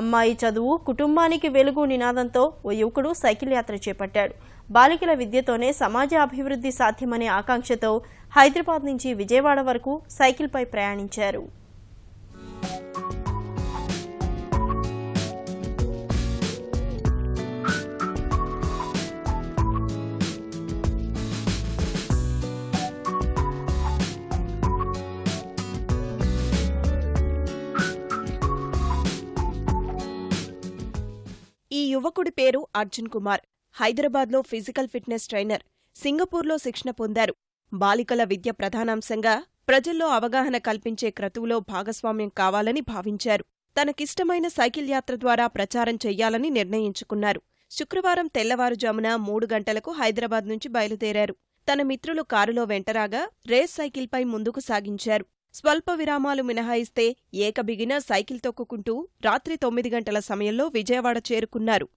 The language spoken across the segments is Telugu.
అమ్మాయి చదువు కుటుంబానికి వెలుగు నినాదంతో ఓ యువకుడు సైకిల్ యాత్ర చేపట్టాడు. బాలికల విద్యతోనే సమాజ అభివృద్ధి సాధ్యమనే ఆకాంక్షతో హైదరాబాద్ నుంచి విజయవాడ వరకు సైకిల్పై ప్రయాణించారు. ఈ యువకుడి పేరు అర్జున్ కుమార్. హైదరాబాద్లో ఫిజికల్ ఫిట్నెస్ ట్రైనర్. సింగపూర్లో శిక్షణ పొందారు. బాలికల విద్య ప్రధానాంశంగా ప్రజల్లో అవగాహన కల్పించే క్రతువులో భాగస్వామ్యం కావాలని భావించారు. తనకిష్టమైన సైకిల్ యాత్ర ద్వారా ప్రచారం చెయ్యాలని నిర్ణయించుకున్నారు. శుక్రవారం తెల్లవారుజామున 3 గంటలకు హైదరాబాద్ నుంచి బయలుదేరారు. తన మిత్రులు కారులో వెంటరాగా రేస్ సైకిల్పై ముందుకు సాగించారు. స్వల్ప విరామాలు మినహాయిస్తే ఏకబిగిన సైకిల్ తొక్కుకుంటూ రాత్రి 9 గంటల సమయంలో విజయవాడ చేరుకున్నారు.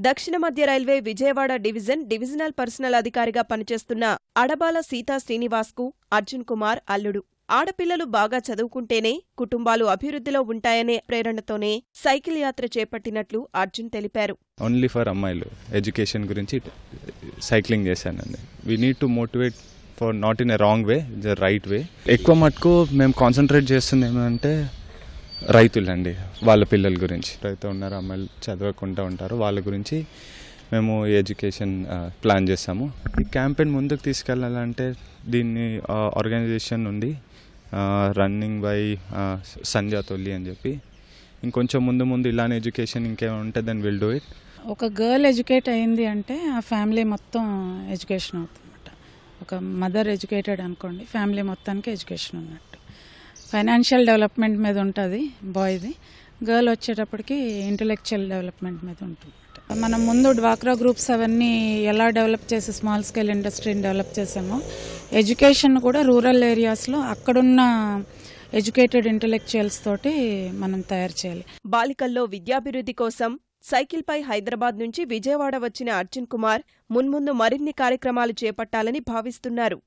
దక్షిణ మధ్య రైల్వే విజయవాడ డివిజనల్ పర్సనల్ అధికారిగా పనిచేస్తున్న అడబాల సీతా శ్రీనివాస్కు అర్జున్ కుమార్ అల్లుడు. ఆడపిల్లలు బాగా చదువుకుంటేనే కుటుంబాలు అభివృద్ధిలో ఉంటాయనే ప్రేరణతోనే సైకిల్ యాత్ర చేపట్టినట్లు అర్జున్ తెలిపారు. ఓన్లీ ఫర్ అమ్మాయిలు ఎడ్యుకేషన్ గురించి సైక్లింగ్ చేశానండి. We need to motivate for not in a wrong way, the right way. ఎక్కువ మటుకు మేము కాన్సన్ట్రేట్ చేస్తుంది ఏమంటే రైతులండి, వాళ్ళ పిల్లల గురించి. రైతు ఉన్నారు, అమ్మాయిలు చదవకుండా ఉంటారు, వాళ్ళ గురించి మేము ఎడ్యుకేషన్ ప్లాన్ చేస్తాము. ఈ క్యాంపెయిన్ ముందుకు తీసుకెళ్లాలంటే దీన్ని ఆర్గనైజేషన్ ఉంది, రన్నింగ్ బై సంజయ్ తొల్లి అని చెప్పి. ఇంకొంచెం ముందు ఇలానే ఎడ్యుకేషన్ ఇంకేమైనా ఉంటే దెన్ విల్ డూ ఇట్. ఒక గర్ల్ ఎడ్యుకేట్ అయింది అంటే ఆ ఫ్యామిలీ మొత్తం ఎడ్యుకేషన్ అవుతుందన్నమాట. ఒక మదర్ ఎడ్యుకేటెడ్ అనుకోండి, ఫ్యామిలీ మొత్తానికి ఎడ్యుకేషన్ ఉన్నట్టు. ఫైనాన్షియల్ డెవలప్మెంట్ మీద ఉంటుంది బాయ్ది, గర్ల్ వచ్చేటప్పటికి ఇంటలెక్చువల్ డెవలప్మెంట్ మీద ఉంటుంది. మనం ముందు డ్వాక్రా గ్రూప్స్ అవన్నీ ఎలా డెవలప్ చేసి స్మాల్ స్కేల్ ఇండస్ట్రీని డెవలప్ చేసామో, ఎడ్యుకేషన్ కూడా రూరల్ ఏరియాస్లో అక్కడున్న ఎడ్యుకేటెడ్ ఇంటలెక్చువల్స్ తోటి మనం తయారు చేయాలి. బాలికల్లో విద్యాభివృద్ధి కోసం సైకిల్పై హైదరాబాద్ నుంచి విజయవాడ వచ్చిన అర్జున్ కుమార్ మున్ముందు మరిన్ని కార్యక్రమాలు చేపట్టాలని భావిస్తున్నారు.